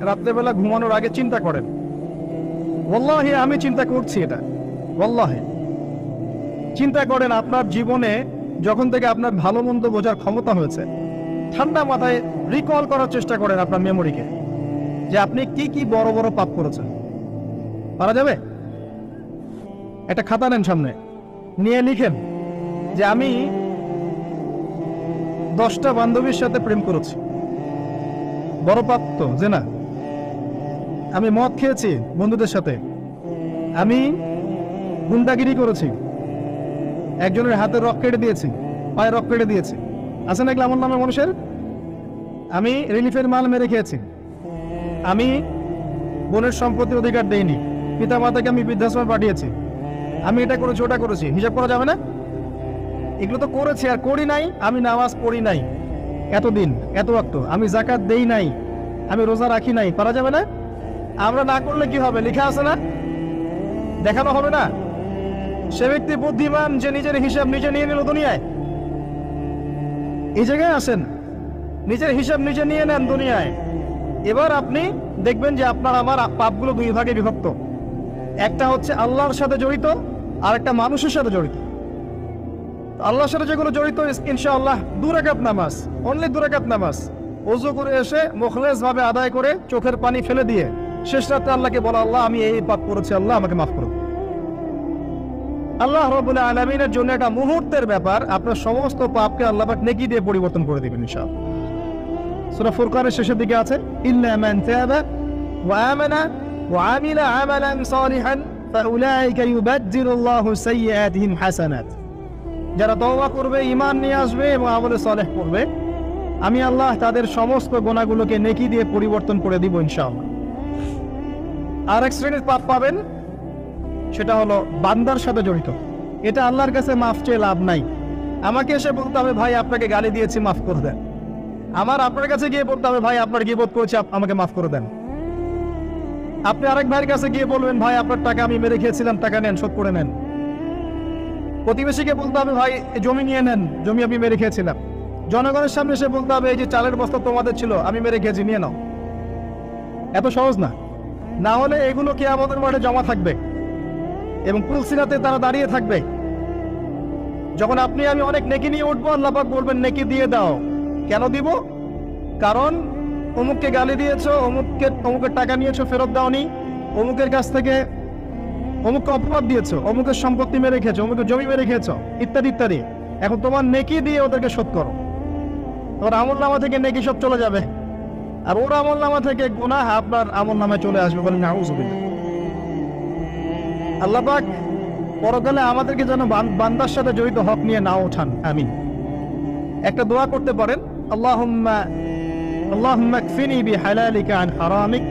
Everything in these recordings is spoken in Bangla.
রাত্রেবেলা ঘুমানোর আগে চিন্তা করেন, ওয়াল্লাহি আমি চিন্তা করছি এটা, ওয়াল্লাহি চিন্তা করেন আপনার জীবনে যখন থেকে আপনার ভালো মন্দ বোঝার ক্ষমতা হয়েছে, ঠান্ডা মাথায় রিকল করার চেষ্টা করেন আপনার মেমোরিকে, যে আপনি কি কি বড় বড় পাপ করেছেন। পারা যাবে? একটা খাতা নেন সামনে, নিয়ে লিখেন যে আমি 10টা বান্ধবীর সাথে প্রেম করেছি, বড় পাপ তো যে না। আমি মদ খেয়েছি বন্ধুদের সাথে, আমি গুন্ডাগিরি করেছি, একজনের হাতের রক কেটে দিয়েছি, পায়ে রক কেটে দিয়েছি, আছে না এগুলো আমার নামে মানুষের? আমি রিলিফের মাল মেরে খেয়েছি, আমি বোনের সম্পত্তির অধিকার দেইনি, পিতা মাতাকে আমি বৃদ্ধাশ্রমে পাঠিয়েছি, আমি এটা করেছি ওটা করেছি, হিসাব করা যাবে না? এগুলো তো করেছি আর করি নাই। আমি নামাজ পড়ি নাই এতদিন, এত ওয়াক্ত, আমি যাকাত দেই নাই, আমি রোজা রাখি নাই, পারা যাবে না? আমরা না করলে কি হবে? লেখা আছে না, দেখানো হবে না? সে ব্যক্তি বুদ্ধিমান যে নিজের হিসাব নিজে নিয়ে নিল দুনিয়ায়। এই জায়গায় আসেন, নিজের হিসাব নিজে নিয়ে নেন দুনিয়ায়। এবার আপনি দেখবেন যে আপনার আমার পাপগুলো দুই ভাগে বিভক্ত। একটা হচ্ছে আল্লাহর সাথে জড়িত, আর একটা মানুষের সাথে জড়িত। আল্লাহর সাথে যেগুলো জড়িত, ইনশাআল্লাহ 2 রাকাত নামাজ, অনলি 2 রাকাত নামাজ, ওযু করে এসে মুখলেস ভাবে আদায় করে চোখের পানি ফেলে দিয়ে শেষ রাতে আল্লাহকে বলা, আল্লাহ আমি এই পাপ করেছি, আল্লাহ আমাকে মাফ করুন। আল্লাহ রাব্বুল আলামিনের জন্য এটা মুহূর্তের ব্যাপার, আপনার সমস্ত পাপকে আল্লাহ পাক নেকি দিয়ে পরিবর্তন করে দিবেন ইনশাআল্লাহ। সূরা ফুরকানের শেষের দিকে আছে, ইল্লা মান তাবা ওয়া আমানা ওয়া আমিলা আমালান সালিহান ফাউলাইকা ইউবাদদিলুল্লাহু সাইয়্যাতিহিম হাসানাত। যারা তওবা করবে, ঈমান নিয়ে আসবে এবং আমলে সালেহ করবে, আমি আল্লাহ তাদের সমস্ত গুনাহগুলোকে নেকি দিয়ে পরিবর্তন করে দিব ইনশাআল্লাহ। আর এক শ্রেণীর পাপ পাবেন, সেটা হলো বান্দার সাথে জড়িত। এটা আল্লাহর কাছে মাফ চেয়ে লাভ নাই। আমাকে এসে বলতে হবে, ভাই আপনাকে গালি দিয়েছি, মাফ করে দেন। আমার আপনার কাছে গিয়ে বলতে হবে, ভাই আপনার গীবত করেছি, আমাকে মাফ করে দেন। আপনি আরেক ভাইয়ের কাছে গিয়ে বলবেন, ভাই আপনার টাকা আমি মেরে খেয়েছিলাম, টাকা নেন, শোধ করে নেন। প্রতিবেশীকে বলতে হবে, ভাই জমি নিয়ে নেন, জমি আমি মেরে খেয়েছিলাম। জনগণের সামনে এসে বলতে হবে, এই যে চালের বস্তা তোমাদের ছিল, আমি মেরে খেয়েছি, নিয়ে নাও। এত সহজ না। না হলে এগুলো কিয়ামতের মাঠে জমা থাকবে এবং পুলসিরাতে তারা দাঁড়িয়ে থাকবে। যখন আপনি আমি অনেক নেকি নিয়ে উঠবো, আল্লাহ পাক বলবেন, নেকি দিয়ে দাও। কেন দিব? কারণ অমুককে গালি দিয়েছো, অমুকের টাকা নিয়েছো, ফেরত দাওনি, অমুকের কাছ থেকে অমুককে অপবাদ দিয়েছো, অমুকের সম্পত্তি মেরে খেয়েছো, অমুকের জমি মেরে খেয়েছো, ইত্যাদি ইত্যাদি। এখন তোমার নেকি দিয়ে ওদেরকে শোধ করো। তোমার আমল নামা থেকে নেকি সব চলে যাবে, আর ওর আমল নামা থেকে গুনাহ আপনার আমল নামায় চলে আসবে। বলেন নাউযুবিল্লাহ। আল্লাহ পাক পরকালে আমাদেরকে যেন বান্দার সাথে জড়িত হক নিয়ে না ওঠান। আমিন। একটা দোয়া করতে পারেন, আল্লাহুম্মা কফিনি বিহালালিকা আন হারামিক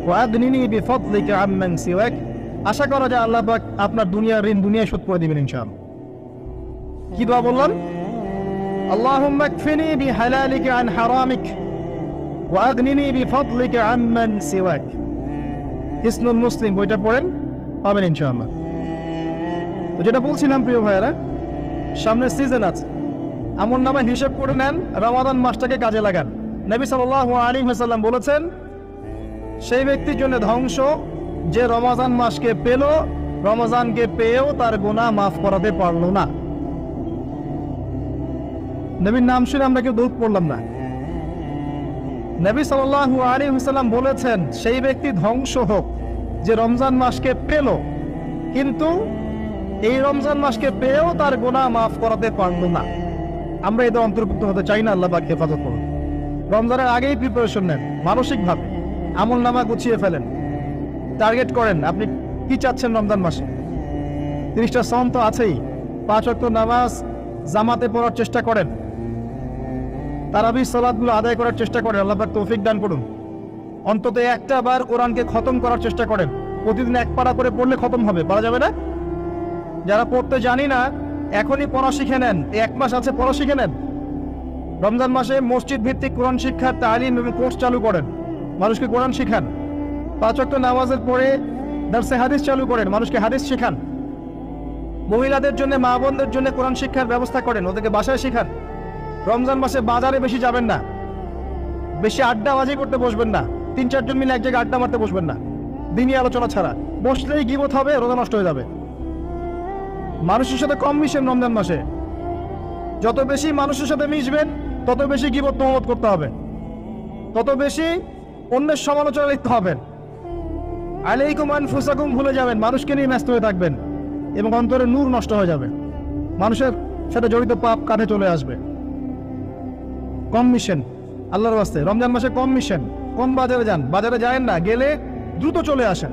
ওয়া আগনিনি বিফদলিকা আম্মান সিওয়াক। আশা করা যায় আল্লাহ পাক আপনার দুনিয়ার ঋণ দুনিয়ায় শোধ করে দিবেন ইনশাআল্লাহ। কি দোয়া বললাম? আল্লাহুম্মা কফিনি বিহালালিকা আন হারামিক ওয়া আগনিনি বিফদলিকা আম্মান সিওয়াক। হিসনুল মুসলিম বইটা পড়েন, পাবেন ইনশাআল্লাহ। তো যেটা বলছিলাম প্রিয় ভাইয়েরা, সামনে সিজন আছে, আমল নামা হিসেব করে নেন, রমাদান মাসটাকে কাজে লাগান। নবী সাল্লাল্লাহু আলাইহি ওয়াসাল্লাম বলেছেন, সেই ব্যক্তির জন্য ধ্বংস যে রমজান মাসকে পেল, রমজানকে পেয়েও তার গুনাহ মাফ করাতে পারল না। নবীর নাম শুনে আমরা কেউ দৌড় পড়লাম না। নবী সাল্লাল্লাহু আলাইহি ওয়াসাল্লাম বলেছেন, সেই ব্যক্তি ধ্বংস হোক যে রমজান মাসকে পেল, কিন্তু এই রমজান মাসকে পেয়েও তার গুনাহ মাফ করাতে পারল না। আমরা এদের অন্তর্ভুক্ত হতে চাই না। আল্লাহ পাক হেফাজত করুন। রমজানের আগেই প্রিপারেশন নেন, মানসিকভাবে আমল নামা গুছিয়ে ফেলেন, টার্গেট করেন আপনি কি চাচ্ছেন রমজান মাসে। 30টা সওম তো আছেই, 5 ওয়াক্ত নামাজ জামাতে পড়ার চেষ্টা করেন, তারাবির সালাতগুলো আদায় করার চেষ্টা করেন। আল্লাহ পাক তৌফিক দান করুন। অন্তত একটা বার কোরআনকে খতম করার চেষ্টা করেন। প্রতিদিন 1 পারা করে পড়লে খতম হবে, পারা যাবে না? যারা পড়তে জানি না, এখনই পড়া শিখে নেন। 1 মাস আছে, পড়া শিখে নেন। রমজান মাসে মসজিদ ভিত্তিক কোরআন শিক্ষার তালিম এবং কোর্স চালু করেন, মানুষকে কোরআন শিখান। 5 ওয়াক্ত নামাজের পরে দারসে হাদিস চালু করেন, মানুষকে হাদিস শেখান। মহিলাদের জন্য, মা বোনদের জন্য কোরআন শিক্ষার ব্যবস্থা করেন, ওদেরকে বাসায় শেখান। রমজান মাসে বাজারে বেশি যাবেন না, বেশি আড্ডাবাজি করতে বসবেন না। 3-4 জন মিলে এক জায়গায় আড্ডা মারতে বসবেন না, দিনই আলোচনা ছাড়া। বসলেই গীবত হবে, রোজা নষ্ট হয়ে যাবে। মানুষের সাথে কম মিশেন রমজান মাসে। যত বেশি মানুষের সাথে মিশবেন তত বেশি গীবত তহমত করতে হবে, তত বেশি অন্যের সমালোচনা লিখতে হবেন। আলাইকুম আনফুসাকুম ভুলে যাবেন, মানুষকে নিয়ে ব্যস্ত হয়ে থাকবেন এবং অন্তরে নূর নষ্ট হয়ে যাবে, মানুষের সাথে জড়িত পাপ কাঁধে চলে আসবে। কম মিশেন আল্লাহর ওয়াস্তে, রমজান মাসে কম মিশেন, কম বাজারে যান। বাজারে যায়েন না, গেলে দ্রুত চলে আসেন।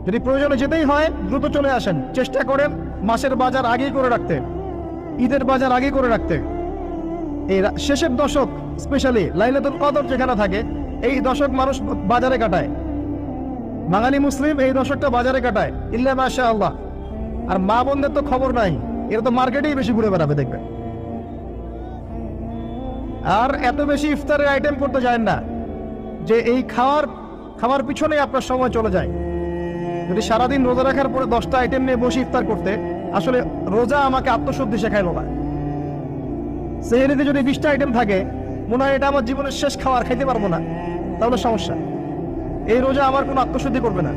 যদি প্রয়োজনে যেতেই হয় দ্রুত চলে আসেন। চেষ্টা করেন মাসের বাজার আগেই করে রাখতে, ঈদের বাজার আগেই করে রাখতে। এই শেষের দশক স্পেশালি লাইলাতুল কদর যেখানে থাকে, এই দশক মানুষ বাজারে কাটায়। বাঙালি মুসলিম এই দশকটা বাজারে কাটায়, ইল্লা মাশাআল্লাহ। আর মা বোনদের তো খবর নাই, এরা তো মার্কেটেই বেশি ঘুরে বেড়াবে দেখবেন। আর এত বেশি ইফতারের আইটেম করতে যায় না যে এই খাওয়ার পিছনে আপনার সময় চলে যায়। যদি সারাদিন রোজা রাখার পরে 10টা আইটেম নিয়ে বসে ইফতার করতে, আসলে রোজা আমাকে আত্মশুদ্ধি শেখাইলো না। সেহরিতে যদি 20টা আইটেম থাকে, মনে হয় এটা আমার জীবনের শেষ খাবার, খাইতে পারবো না, তাহলে সমস্যা। এই রোজা আমার কোনো আত্মশুদ্ধি করবে না।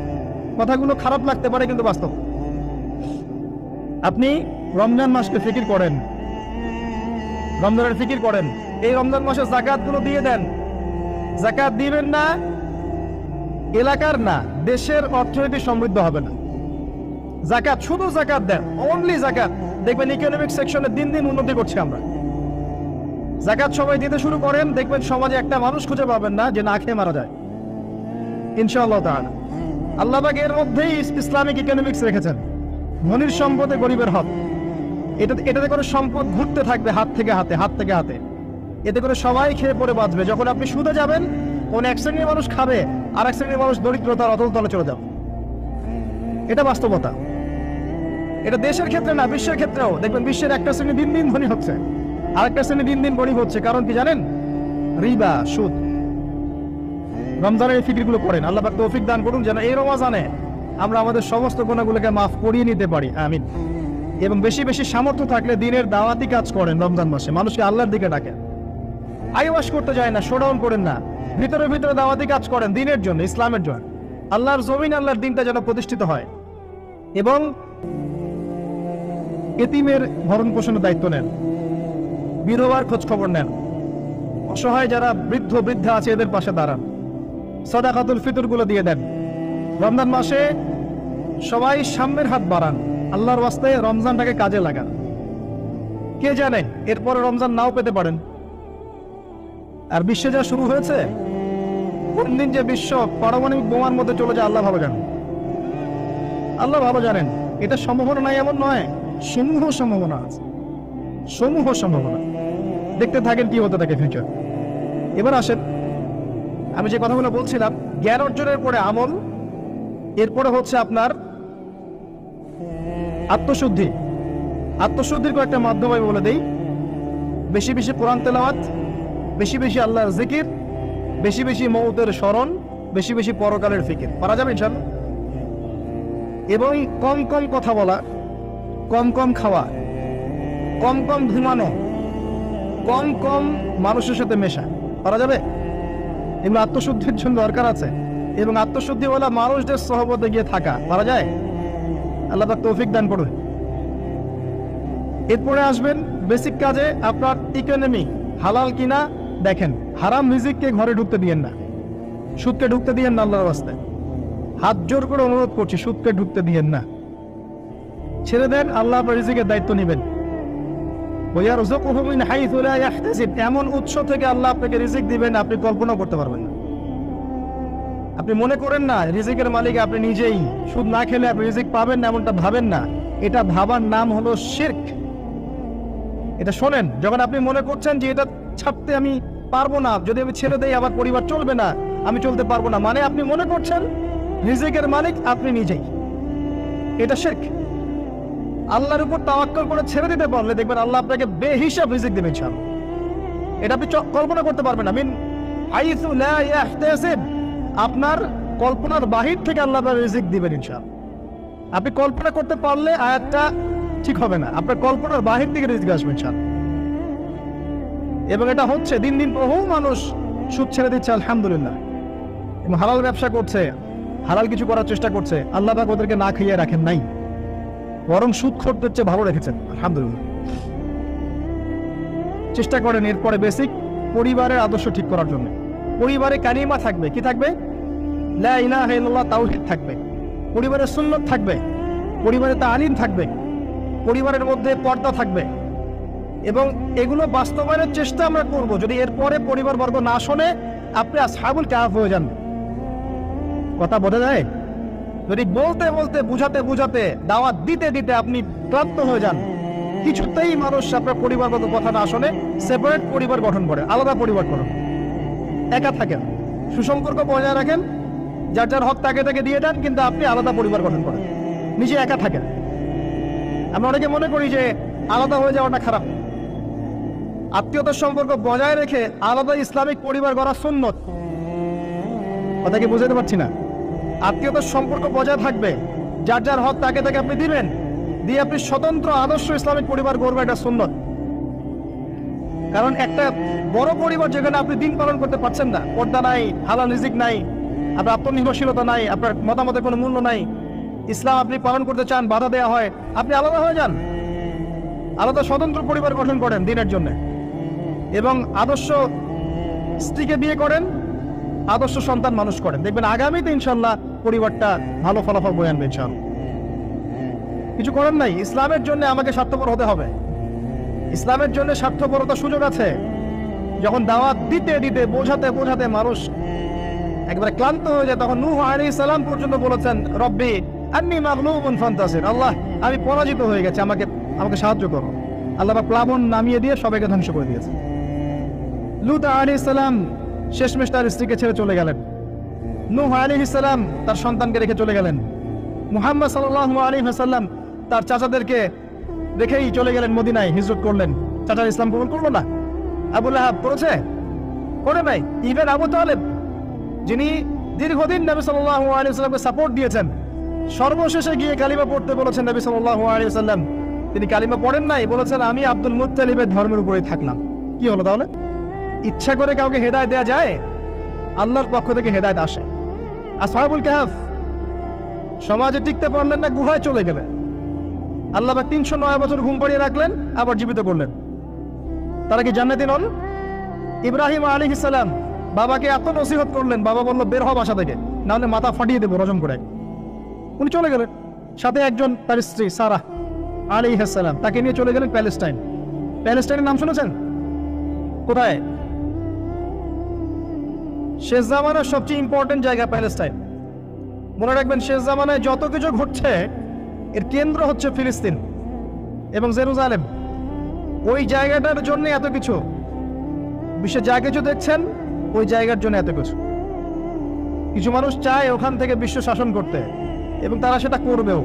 কথাগুলো খারাপ লাগতে পারে কিন্তু বাস্তব। আপনি রমজান মাসকে ফিকির করেন, রমজানের ফিকির করেন। এই রমজান মাসে যাকাতগুলো দিয়ে দেন। যাকাত দিবেন না, এলাকার না দেশের অর্থনীতি সমৃদ্ধ হবে না। যাকাত, শুধু যাকাত দেন, অনলি যাকাত। দেখবেন ইকোনমিক সেকশনে দিন দিন উন্নতি করছে আমরা। যাকাত সবাই দিতে শুরু করেন, দেখবেন সমাজে একটা মানুষ খুঁজে পাবেন না যে না খেয়ে মারা যায়, ইনশাআল্লাহ তাআলা। আল্লাহ পাক এর মধ্যেই ইসলামিক ইকোনমিক্স রেখেছেন। ধনীর সম্পদে গরিবের হক। এটাতে করে সম্পদ ঘুরতে থাকবে হাত থেকে হাতে, হাত থেকে হাতে। এতে করে সবাই খেয়ে পড়ে বাঁচবে। যখন আপনি সুদে যাবেন, কোন এক শ্রেণীর মানুষ খাবে, আর এক শ্রেণীর মানুষ দরিদ্রতার অতল তলে চলে যাবে। এটা বাস্তবতা। এটা দেশের ক্ষেত্রে না, বিশ্বের ক্ষেত্রেও দেখবেন বিশ্বের একটা শ্রেণী দিন দিন ধনী হচ্ছে, আরেকটা শ্রেণী দিন দিন গরিব হচ্ছে। কারণ কি জানেন? রিবা, সুদ। রমজানের এই ফিকিরগুলো করেন। আল্লাহ পাক তৌফিক দান করুন যেন এই রমজানে আমরা আমাদের সমস্ত গুনাহগুলোকে মাফ করিয়ে নিতে পারি, আমিন। এবং বেশি বেশি সামর্থ্য থাকলে দিনের দাওয়াতি কাজ করেন রমজান মাসে, মানুষকে আল্লাহর দিকে ডাকেন। আইওয়াশ করতে যায় না, শোডাউন করেন না, ভিতরে ভিতরে দাওয়াতি কাজ করেন দিনের জন্য, ইসলামের জন্য। আল্লাহর জমিন, আল্লাহর দিনটা যেন প্রতিষ্ঠিত হয়। এবং এতিমের ভরণ পোষণের দায়িত্ব নেন, বিধবার খোঁজ খবর নেন, অসহায় যারা বৃদ্ধ বৃদ্ধা আছে এদের পাশে দাঁড়ান, সাদাকাতুল ফিতর গুলো দিয়ে দেন। রমজান মাসে সবাই সামনের হাত বাড়ান, আল্লাহর ওয়াস্তে রমজানটাকে কাজে লাগান। কে জানে এরপরে রমজান নাও পেতে পারেন। আর বিশ্বে যা শুরু হয়েছে, কোন দিন যে বিশ্ব পারমাণবিক বোমার মধ্যে চলে যায় আল্লাহ ভালো জানেন, আল্লাহ ভালো জানেন। এটা সম্ভাবনা নাই এমন নয়, সমূহ সম্ভাবনা আছে, সমূহ সম্ভাবনা। দেখতে থাকেন কি হতে থাকে ফিউচার। এবার আসেন, আমি যে কথাগুলো বলছিলাম, জ্ঞান অর্জনের পরে আমল, এরপরে হচ্ছে আপনার আত্মশুদ্ধি। আত্মশুদ্ধির কয়েকটা মাধ্যম আমি বলে দেই। বেশি বেশি কোরআন তেলাওয়াত, বেশি বেশি আল্লাহর জিকির, বেশি বেশি মৌতের স্মরণ, বেশি বেশি পরকালের ফিকির। পারা যাবে ইনশাআল্লাহ। এবং কম কম কথা বলা, কম কম খাওয়া, কম কম ঘুমানো, কম কম মানুষের সাথে মেশা। পারা যাবে? এগুলো আত্মশুদ্ধির জন্য দরকার আছে। এবং আত্মশুদ্ধিওয়ালা মানুষদের সহবতে গিয়ে থাকা পারা যায়? আল্লাহ পাক তৌফিক দান করুন। এরপরে আসবেন বেসিক কাজে। আপনার ইকোনমি হালাল কিনা দেখেন। হারাম রিজিককে ঘরে ঢুকতে দিয়েন না, সুদকে ঢুকতে দিয়েন না। আল্লাহর রাস্তে হাত জোর করে অনুরোধ করছি, সুদকে ঢুকতে দিয়েন না, ছেড়ে দেন। আল্লাহ আপনার রিজিকের দায়িত্ব নেবেন। এমন উৎস থেকে আল্লাহ আপনাকে রিজিক দিবেন আপনি কল্পনা করতে পারবেন না। আপনি মনে করেন না রিজিকের মালিক আপনি নিজেই, সুদ না খেলে আপনি রিজিক পাবেন না, এমনটা ভাবেন না। এটা ভাবার নাম হলো শিরক। এটা শোনেন, যখন আপনি মনে করছেন যে এটা ছাড়তে আমি পারবো না, যদি আমি ছেড়ে দেই আমার পরিবার চলবে না, আমি চলতে পারবো না, মানে আপনি মনে করছেন রিজিকের মালিক আপনি নিজেই। এটা শিরক। আল্লাহর উপর তাওয়াক্কুল করে ছেড়ে দিতে পারলে দেখবেন আল্লাহ আপনাকে বেহিসাব রিজিক দেবেন ইনশাআল্লাহ। এটা আপনি কল্পনা করতে পারবেন না। মিন হাইসু লা ইয়াহতাসিব, আপনার কল্পনার বাহির থেকে আল্লাহ আপনার রিজিক দিবেন ইনশাআল্লাহ। আপনি কল্পনা করতে পারলে আয়াতটা ঠিক হবে না, আপনার কল্পনার বাহির থেকে রিজিক আসবে ইনশাআল্লাহ। এবং এটা হচ্ছে দিন দিন বহু মানুষ সুদ ছেড়ে দিচ্ছে, আলহামদুলিল্লাহ। এবং হালাল ব্যবসা করছে, হালাল কিছু করার চেষ্টা করছে, আল্লাহ পাক ওদেরকে না খাইয়ে রাখেন নাই, বরং সুদখোরদের চেয়ে ভালো রেখেছেন। আলহামদুলিল্লাহ। চেষ্টা করেন এরপরে বেসিক পরিবারের আদর্শ ঠিক করার জন্য। পরিবারে কালিমা থাকবে, কি থাকবে? লা ইলাহা ইল্লাল্লাহ, তাওহীদ থাকবে, পরিবারের সুন্নত থাকবে, পরিবারে তালিম থাকবে, পরিবারের মধ্যে পর্দা থাকবে, এবং এগুলো বাস্তবায়নের চেষ্টা আমরা করব। যদি এরপরে পরিবারবর্গ না শোনে, আপনি আসহাবুল কাহফ হয়ে যান। কথা বোঝা যায়? যদি বলতে বলতে বুঝাতে বুঝাতে দাওয়াত দিতে দিতে আপনি ক্লান্ত হয়ে যান, কিছুতেই মানুষ আপনার পরিবারগত কথা না শোনে, সেপারেট পরিবার গঠন করে, আলাদা পরিবার করুন, একা থাকেন, সুসম্পর্ক বজায় রাখেন, যার যার হক তাকে তাকে দিয়ে দেন, কিন্তু আপনি আলাদা পরিবার গঠন করেন, নিজে একা থাকেন। আমরা অনেকে মনে করি যে আলাদা হয়ে যাওয়াটা খারাপ। আত্মীয়তার সম্পর্ক বজায় রেখে আলাদা ইসলামিক পরিবার গড়া সুন্নত। কথা কি বুঝাতে পারছি না? আত্মীয়তার সম্পর্ক বজায় থাকবে, যার যার হক তাকে তাকে আপনি দিবেন, দিয়ে আপনি স্বতন্ত্র আদর্শ ইসলামিক পরিবার গড়বে, এটা সুন্নত। কারণ একটা বড় পরিবার যেখানে আপনি দিন পালন করতে পারছেন না, পর্দা নাই, হালাল রিজিক নাই, আপনার আত্মনির্ভরশীলতা নাই, আপনার মতামতের কোনো মূল্য নাই, ইসলাম আপনি পালন করতে চান, বাধা দেওয়া হয়, আপনি আলাদা হয়ে যান, আলাদা স্বতন্ত্র পরিবার গঠন করেন দিনের জন্য, এবং আদর্শ স্ত্রীকে বিয়ে করেন, আদর্শ সন্তান মানুষ করেন। দেখবেন আগামীতে ইনশাল্লাহ পরিবারটা ভালো ফলাফল বয়ে আনবে ইনশাল্লাহ। কিছু করেন নাই, ইসলামের জন্য আমাকে স্বার্থপর হতে হবে। ইসলামের জন্য স্বার্থপরতার সুযোগ আছে। যখন দাওয়াত দিতে দিতে বোঝাতে বোঝাতে মানুষ একবারে ক্লান্ত হয়ে যায়, তখন নূহ আলাইহিস সালাম পর্যন্ত বলেছেন, রব্বি আন্নী মাগলুবুন ফান্তাসির, আল্লাহ আমি পরাজিত হয়ে গেছি, আমাকে সাহায্য করো। আল্লাহ পাক প্লাবন নামিয়ে দিয়ে সবাইকে ধ্বংস করে দিয়েছে। লূত আলাইহিস সালাম শেষমেশ তার স্ত্রীকে ছেড়ে চলে গেলেন। নূহ আলাইহিস সালাম তার সন্তানকে রেখে চলে গেলেন। মুহাম্মদ সাল্লাল্লাহু আলাইহি ওয়াসাল্লাম তার চাচাদেরকে রেখেই চলে গেলেন মদিনায়, হিজরত করলেন। চাচার ইসলাম কবুল করলো না। আবু লাহাব করেছে? করে নাই। ইভেন আবু তালেব, যিনি দীর্ঘদিন নবী সাল্লাল্লাহু আলাইহি ওয়াসাল্লামকে সাপোর্ট দিয়েছেন, সর্বশেষে গিয়ে কালিমা পড়তে বলেছেন নবী সাল্লাল্লাহু আলাইহি ওয়াসাল্লাম, তিনি কালিমা পড়েন নাই, বলেছেন আমি আব্দুল মুত্তালিবের ধর্মের উপরেই থাকলাম। কি হলো তাহলে? ইচ্ছা করে কাউকে হেদায়েত দেয়া যায়? আল্লাহর পক্ষ থেকে হেদায়েত আসে। আসহাবুল কাহফ সমাজে টিকতে পারলেন না, গুহায় চলে গেলেন। আল্লাহ পাক 309 বছর ঘুম পাড়িয়ে রাখলেন, আবার জীবিত করলেন। তারা কি জান্নাতি নন? ইব্রাহিম আলাইহিস সালাম বাবাকে এত নসিহত করলেন, বাবা বলল বের হ বাসা থেকে, না হলে মাথা ফাটিয়ে দেবো রজম করে। উনি চলে গেলেন, সাথে একজন তার স্ত্রী সারাহ আলাইহিস সালাম, তাকে নিয়ে চলে গেলেন প্যালেস্টাইন। প্যালেস্টাইনের নাম শুনেছেন? কোথায়? শেষ জামানার সবচেয়ে ইম্পর্টেন্ট জায়গা প্যালেস্টাইন। মনে রাখবেন, শেষ জামানায় যত কিছু ঘটছে এর কেন্দ্র হচ্ছে ফিলিস্তিন এবং জেরুজালেম। ওই জায়গাটার জন্য এত কিছু, বিশ্বে যা কিছু দেখছেন ওই জায়গার জন্য এত কিছু। কিছু মানুষ চায় ওখান থেকে বিশ্ব শাসন করতে, এবং তারা সেটা করবেও।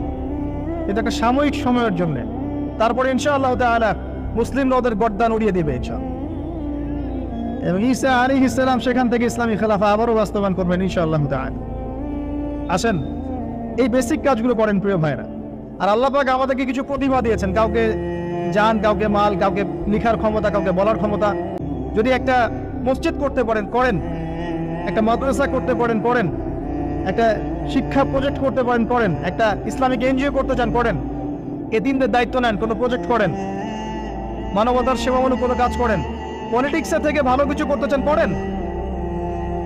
এটা একটা সাময়িক সময়ের জন্য, তারপরে ইনশাআল্লাহ তাআলা মুসলিমরা ওদের গর্দান উড়িয়ে দিবে ইনশাআল্লাহ। এবং ঈসা আলাইহিস সালাম সেখান থেকে ইসলামী খেলাফা আবারও বাস্তবায়ন করবেন ইনশাআল্লাহ তাআলা। আসেন, এই বেসিক কাজগুলো করেন প্রিয় ভাইরা। আর আল্লাহ পাক আমাদেরকে কিছু প্রতিভা দিয়েছেন, কাউকে জান, কাউকে মাল, কাউকে লিখার ক্ষমতা, কাউকে বলার ক্ষমতা। যদি একটা মসজিদ করতে পারেন করেন, একটা মাদ্রাসা করতে পারেন করেন, একটা শিক্ষা প্রজেক্ট করতে পারেন করেন, একটা ইসলামিক এনজিও করতে চান করেন, এতিমদের দায়িত্ব নেন, কোনো প্রজেক্ট করেন, মানবতার সেবামূলক কোনো কাজ করেন। পলিটিক্সের থেকে ভালো কিছু করতে চান করেন,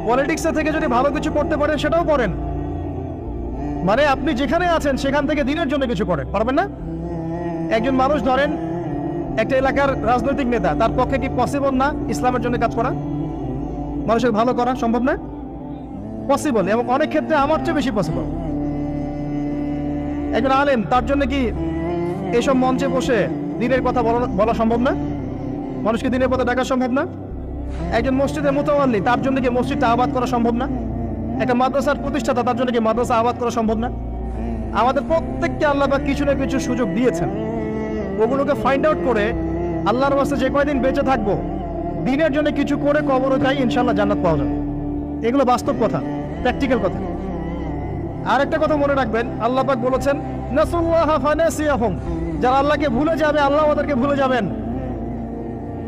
পলিটিক্সের থেকে যদি ভালো কিছু করতে পারেন সেটাও করেন। মানে আপনি যেখানে আছেন সেখান থেকে দিনের জন্য কিছু করেন, পারবেন না? একজন মানুষ ধরেন একটা এলাকার রাজনৈতিক নেতা, তার পক্ষে কি পসিবল না ইসলামের জন্য কাজ করা, মানুষের ভালো করা সম্ভব না? পসিবল, এবং অনেক ক্ষেত্রে আমার চেয়ে বেশি পসিবল। একজন আলেম, তার জন্য কি এইসব মঞ্চে বসে দিনের কথা বলা সম্ভব না? মানুষকে দিনের পথে ডাকা সম্ভব না? একজন মসজিদের মুতাওয়াল্লি, তার জন্য কি মসজিদটা আবাদ করা সম্ভব না? একটা মাদ্রাসার প্রতিষ্ঠাতা, তার জন্য কি মাদ্রাসা আবাদ করা সম্ভব না? আমাদের প্রত্যেককে আল্লাহ পাক কিছু না কিছু সুযোগ দিয়েছেন, ওগুলোকে ফাইন্ড আউট করে আল্লাহর ওয়াস্তে যে কয়দিন বেঁচে থাকবো দিনের জন্য কিছু করে কবরও যাই, ইনশাআল্লাহ জান্নাত পাওয়া যাবে। এগুলো বাস্তব কথা, প্র্যাকটিক্যাল কথা। আর একটা কথা মনে রাখবেন, আল্লাহ পাক বলেছেন নাসুল্লাহা ফানাসিয়াহুম, যারা আল্লাহকে ভুলে যাবে আল্লাহ ওদেরকে ভুলে যাবেন।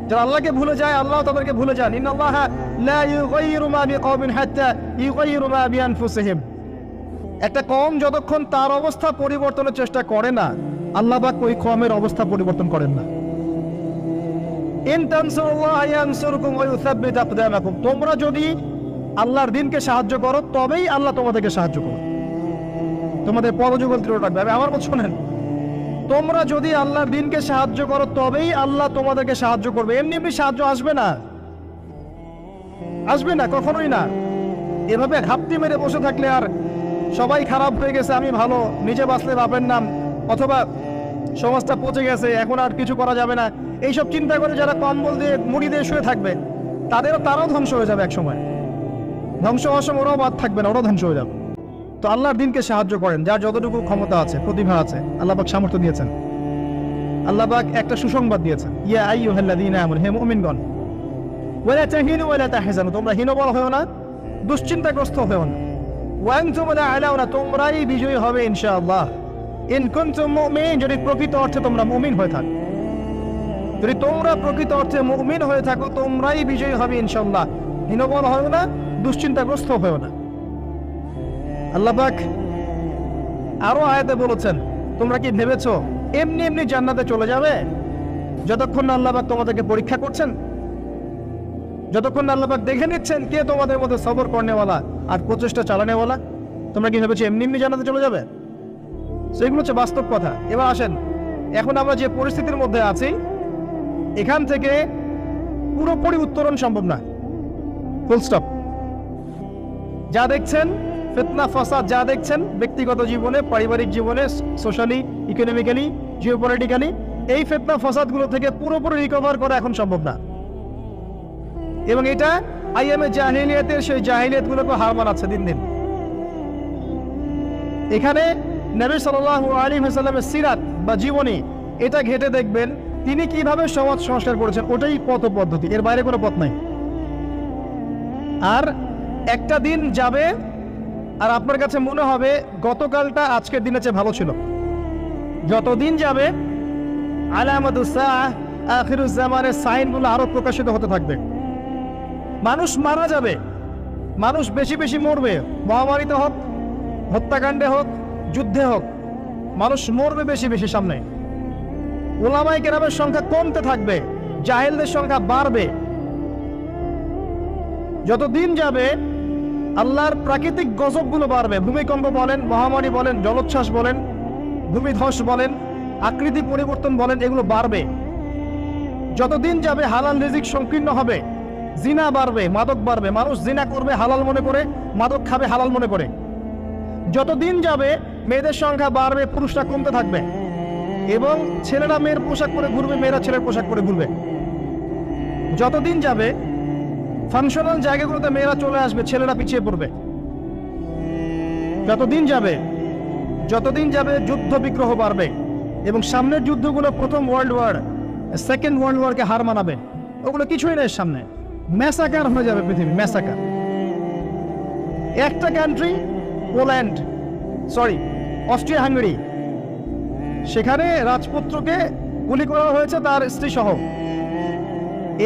যারা আল্লাহকে ভুলে যায় আল্লাহ তাদেরকে ভুলে যান। ইন্নাল্লাহা লা ইউগাইয়িরু মা বিকওমিন হাত্তা ইউগাইয়িরু মা বিআনফুসিহিম। একটা কওম যতক্ষণ তার অবস্থা পরিবর্তনের চেষ্টা করে না, আল্লাহ পাক ওই কওমের অবস্থা পরিবর্তন করেন না। ইন তানসুরুল্লাহ ইয়ানসুরকুম ওয়া ইউসাব্বিত আকদামাকুম। তোমরা যদি আল্লাহর দ্বীনকে সাহায্য করো তবেই আল্লাহ তোমাদেরকে সাহায্য করবে, তোমাদের পদযুগল দৃঢ় রাখবে। আমার কথা শোনেন, তোমরা যদি আল্লাহর দ্বীনকে সাহায্য করো তবেই আল্লাহ তোমাদেরকে সাহায্য করবে। এমনি এমনি সাহায্য আসবে না, আসবে না, কখনোই না। এভাবে ঘাপটি মেরে বসে থাকলে আর সবাই খারাপ হয়ে গেছে, আমি ভালো, নিজে বাঁচলে বাপের নাম, অথবা সমাজটা পচে গেছে, এখন আর কিছু করা যাবে না, এইসব চিন্তা করে যারা কম্বল দিয়ে মুড়ি দিয়ে শুয়ে থাকবে, তারাও ধ্বংস হয়ে যাবে এক সময়। ধ্বংস হওয়ার সময় ওরাও বাদ থাকবে না, ওরাও ধ্বংস হয়ে যাবে। তো আল্লাহর দ্বীনকে সাহায্য করেন যার যতটুকু ক্ষমতা আছে, প্রতিভা আছে, আল্লাহ পাক সামর্থ্য দিয়েছেন। আল্লাহ পাক একটা সুসংবাদ দিয়েছেন, ইয়া আইয়ুহাল্লাযীনা আমানু, হে মুমিনগণ, ওয়ালা তাহিনু ওয়ালা তাহজানু, তোমরা হীনবল হয়ো না, দুশ্চিন্তাগ্রস্ত হয়ো না, ওয়া আনতুম লা আলাউনা, তোমরাই বিজয়ী হবে ইনশাআল্লাহ। ইন কুনতুম মুমিনিন, যদি প্রকৃত অর্থে তোমরা মুমিন হয়ে থাকো, যদি তোমরা প্রকৃত অর্থে মুমিন হয়ে থাকো, তোমরাই বিজয়ী হবে ইনশাআল্লাহ। হীনবল হয়ো না, দুশ্চিন্তাগ্রস্ত হয়ো না। আল্লাহ পাক আরো আয়াতে বলেছেন, তোমরা কি ভেবেছো এমনি এমনি জান্নাতে চলে যাবে? যতক্ষণ না আল্লাহ পাক তোমাদেরকে পরীক্ষা করছেন, যতক্ষণ না আল্লাহ পাক দেখে নিচ্ছেন কে তোমাদের মধ্যে সবর করনেওয়ালা আর প্রচেষ্টা চালানেওয়ালা, তোমরা কি ভেবেছো এমনি এমনি জান্নাতে চলে যাবে? সেগুলো হচ্ছে বাস্তব কথা। এবার আসেন, এখন আমরা যে পরিস্থিতির মধ্যে আছি, এখান থেকে পুরোপুরি উত্তরণ সম্ভব না, ফুল স্টপ। যা দেখছেন ফিতনা ফাসাদ, যা দেখছেন ব্যক্তিগত জীবনে, পারিবারিক জীবনে, সোশ্যালি, ইকোনমিক্যালি, জিওপলিটিক্যালি, এই ফিতনা ফাসাদগুলো থেকে পুরোপুরি রিকভার করা এখন সম্ভব না। এবং এটা আইএমএ জাহিলিয়াতের সেই জাহিলিয়াতগুলোকে হার মানাচ্ছে দিন দিন। এখানে নবী সাল্লাল্লাহু আলাইহি ওয়াসাল্লামের সিরাত বা জীবনী, এটা ঘেটে দেখবেন তিনি কিভাবে সমাজ সংস্কার করেছেন, ওটাই পথ পদ্ধতি, এর বাইরে কোনো পথ নাই। আর একটা দিন যাবে আর আপনার কাছে মনে হবে গতকালটা আজকের দিনের চেয়ে ভালো ছিল। যতদিন যাবে আলামাতুস সাআহ, আখিরুজ জামানের সাইনগুলো আরো প্রকাশিত হতে থাকবে। মানুষ মারা যাবে, মানুষ বেশি বেশি মরবে, মহামারীতে হোক, হত্যাকাণ্ডে হোক, যুদ্ধে হোক, মানুষ মরবে বেশি বেশি। সামনে উলামায়ে কেরামের সংখ্যা কমতে থাকবে, জাহেলদের সংখ্যা বাড়বে। যত দিন যাবে আল্লাহর প্রাকৃতিক গজবগুলো বাড়বে, ভূমিকম্প বলেন, মহামারী বলেন, জলোচ্ছ্বাস বলেন, ভূমিধস বলেন, আকৃতি পরিবর্তন বলেন, এগুলো বাড়বে। যতদিন যাবে হালাল রিজিক সংকীর্ণ হবে, জিনা বাড়বে, মাদক বাড়বে, মানুষ জিনা করবে হালাল মনে করে, মাদক খাবে হালাল মনে করে। যতদিন যাবে মেয়েদের সংখ্যা বাড়বে, পুরুষরা কমতে থাকবে, এবং ছেলেরা মেয়ের পোশাক পরে ঘুরবে, মেয়েরা ছেলের পোশাক পরে ঘুরবে। যতদিন যাবে ফাংশনাল জায়গাগুলোতে মেয়েরা চলে আসবে, ছেলেরা পিছিয়ে পড়বে। যতদিন যাবে যুদ্ধ বিগ্রহ বাড়বে, এবং সামনের যুদ্ধগুলো প্রথম ওয়ার্ল্ড ওয়ার, সেকেন্ড ওয়ার্ল্ড ওয়ারকে হার মানাবে। ওগুলো কিছুই নেই সামনে, ম্যাসাকার হয়ে যাবে পৃথিবী, ম্যাসাকার। একটা কান্ট্রি, অস্ট্রিয়া হাঙ্গেরি, সেখানে রাজপুত্রকে গুলি করা হয়েছে তার স্ত্রী সহ।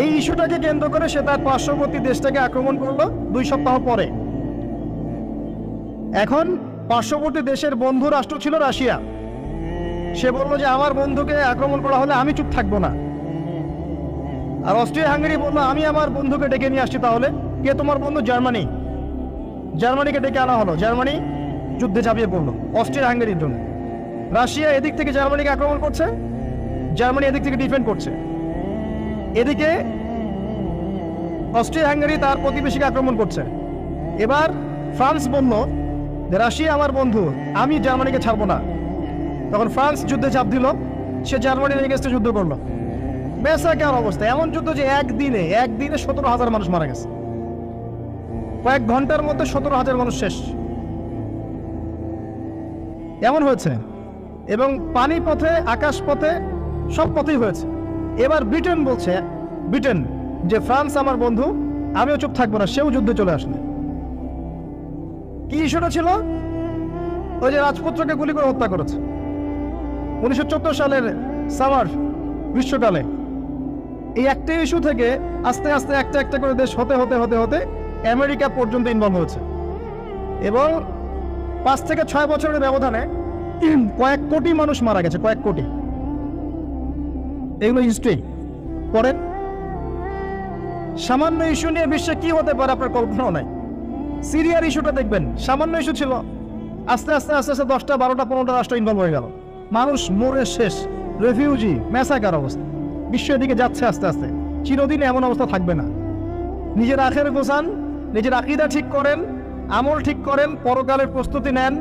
এই ইস্যুটাকে কেন্দ্র করে সে তার পার্শ্ববর্তী দেশটাকে আক্রমণ করলো 2 সপ্তাহ পরে। এখন পার্শ্ববর্তী দেশের বন্ধু রাষ্ট্র ছিল রাশিয়া। সে বলল যে আমার বন্ধুকে আক্রমণ করা হলে আমি চুপ থাকবো না। আর অস্ট্রিয়া হাঙ্গেরি বললো আমি আমার বন্ধুকে ডেকে নিয়ে আসছি। তাহলে কে তোমার বন্ধু? জার্মানি। জার্মানিকে ডেকে আনা হলো, জার্মানি যুদ্ধে ঝাঁপিয়ে পড়লো অস্ট্রিয়া হাঙ্গেরির জন্য। রাশিয়া এদিক থেকে জার্মানিকে আক্রমণ করছে, জার্মানি এদিক থেকে ডিফেন্ড করছে। এদিকে অস্ট্রিয়া হাঙ্গেরি তার প্রতিবেশীকে আক্রমণ করছে। এবার ফ্রান্স বলল যে রাশিয়া আমার বন্ধু, আমি জার্মানিকে ছাড়বো না। তখন ফ্রান্স যুদ্ধে চাপ দিল, সে জার্মানির এগেইনস্টে যুদ্ধ করলো। বেসাকার অবস্থা, এমন যুদ্ধ যে একদিনে 17,000 মানুষ মারা গেছে, কয়েক ঘন্টার মধ্যে 17,000 মানুষ শেষ, এমন হয়েছে। এবং পানি পথে, আকাশ পথে, সব পথেই হয়েছে। এবার ব্রিটেন বলছে, ব্রিটেন যে ফ্রান্স আমার বন্ধু, আমিও চুপ থাকবো না, সেও যুদ্ধে চলে আসলে। কি ইস্যুটা ছিল? ওই যে রাজপুত্রকে গুলি করে হত্যা করেছে 1974 সালের সামার গ্রীষ্মকালে। এই একটা ইস্যু থেকে আস্তে আস্তে একটা একটা করে দেশ হতে হতে হতে হতে আমেরিকা পর্যন্ত ইনভলভ হয়েছে, এবং 5 থেকে 6 বছরের ব্যবধানে কয়েক কোটি মানুষ মারা গেছে, কয়েক কোটি। এগুলো হিস্ট্রি পড়েন। সামান্য ইস্যু নিয়ে বিশ্বে কি হতে পারে আপনার কল্পনাও নাই। সিরিয়ার ইস্যুটা দেখবেন, সামান্য ইস্যু ছিল, আস্তে আস্তে আস্তে আস্তে 10টা 12টা 15টা রাষ্ট্র ইনভলভ হয়ে গেল, মানুষ মরে শেষ, রেফিউজি, ম্যাসাকার অবস্থা। বিশ্ব এদিকে যাচ্ছে আস্তে আস্তে, চিরদিন এমন অবস্থা থাকবে না। নিজের আখের গোছান, নিজের আকীদা ঠিক করেন, আমল ঠিক করেন, পরকালের প্রস্তুতি নেন,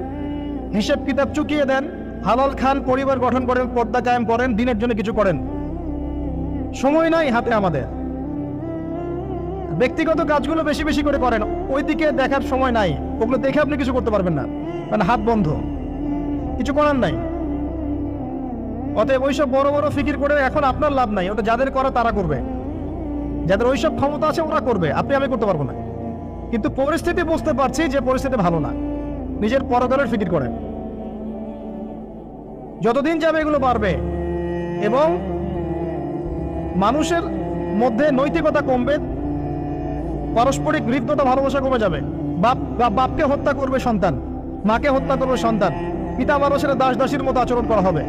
হিসেব কিতাব চুকিয়ে দেন, হালাল খান, পরিবার গঠন করেন, পর্দা কায়েম করেন, দিনের জন্য কিছু করেন। সময় নাই হাতে আমাদের। ব্যক্তিগত কাজগুলো বেশি বেশি করে করেন, ওই দিকে দেখার সময় নাই। ওগুলো দেখে আপনি কিছু করতে পারবেন না, মানে হাত বন্ধ, কিছু করার নাই। অতএব ওইসব বড় বড় ফিকির করে এখন আপনার লাভ নাই। ওটা যাদের করে তারা করবে, যাদের ওইসব ক্ষমতা আছে ওরা করবে, আপনি আমি করতে পারবো না। কিন্তু পরিস্থিতি বুঝতে পারছি যে পরিস্থিতি ভালো না, নিজের পরকালের ফিকির করেন। যতদিন যাবে এগুলো বাড়বে, এবং মানুষের মধ্যে নৈতিকতা কমবে, পারস্পরিক হৃদ্যতা ভালোবাসা কমে যাবে। বাপকে হত্যা করবে সন্তান, মাকে হত্যা করবে সন্তান, পিতা মানুষের দাস দাসীর মতো আচরণ করা হবে।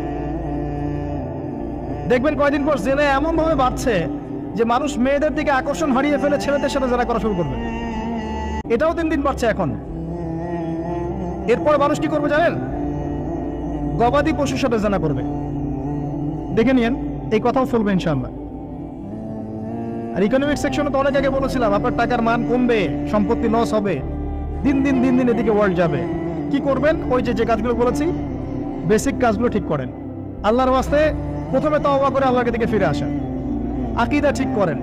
দেখবেন কয়েকদিন পর জেনে এমন ভাবে বাড়ছে যে মানুষ মেয়েদের দিকে আকর্ষণ হারিয়ে ফেলে ছেলেদের সাথে জেনা করা শুরু করবে। এটাও দিন দিন বাড়ছে এখন। এরপর মানুষ কি করবে জানেন? গবাদি পশুর সাথে জেনা করবে। দেখে নিয়েন, এই কথাও চলবে ইনশাআল্লাহ। আর ইকোনমিক সেকশনে তো অনেক আগে বলেছিলাম, আপনার টাকার মান কমবে, সম্পত্তি লস হবে, দিন দিন দিন দিন এদিকে ওয়ার্ল্ড যাবে। কি করবেন? ওই যে কাজগুলো বলেছি, বেসিক কাজগুলো ঠিক করেন। আল্লাহর ওয়াস্তে প্রথমে তওবা করে আল্লাহর দিকে ফিরে আসেন, আকীদা ঠিক করেন,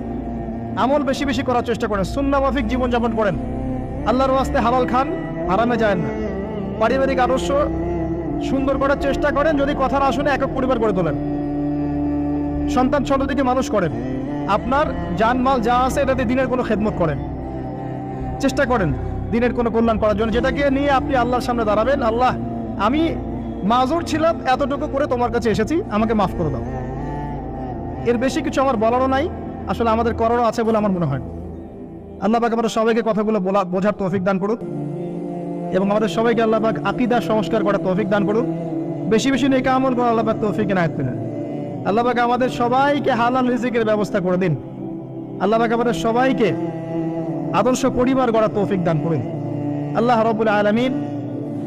আমল বেশি বেশি করার চেষ্টা করেন, সুন্নাহ মাফিক জীবনযাপন করেন, আল্লাহর ওয়াস্তে হালাল খান, হারামে যায় না, পারিবারিক আদর্শ সুন্দর করার চেষ্টা করেন। যদি কথা না শুনে একক পরিবার গড়ে তোলেন, সন্তান ছোট দিকে মানুষ করেন, আপনার জানমাল যা আছে এটাতে দিনের কোনো খেদমত করেন, চেষ্টা করেন দিনের কোনো কল্যাণ করার জন্য, যেটাকে নিয়ে আপনি আল্লাহর সামনে দাঁড়াবেন, আল্লাহ আমি মাজুর ছিলাম, এতটুকু করে তোমার কাছে এসেছি, আমাকে মাফ করে দাও। এর বেশি কিছু আমার বলারও নাই, আসলে আমাদের করারও আছে বলে আমার মনে হয়। আল্লাহ পাক আমাদের সবাইকে কথাগুলো বোঝার তৌফিক দান করুন, এবং আমাদের সবাইকে আল্লাহ পাক আকীদা সংস্কার করার তৌফিক দান করুন। বেশি বেশি নেক আমল করার আল্লাহ পাক তৌফিক এনায়েত করেন। আল্লাহ পাক আমাদের সবাইকে হালাল রিজিকের ব্যবস্থা করে দিন। আল্লাহ পাক আমাদের সবাইকে আদর্শ পরিবার গড়ার তৌফিক দান করুন। আল্লাহ রাব্বুল আলামিন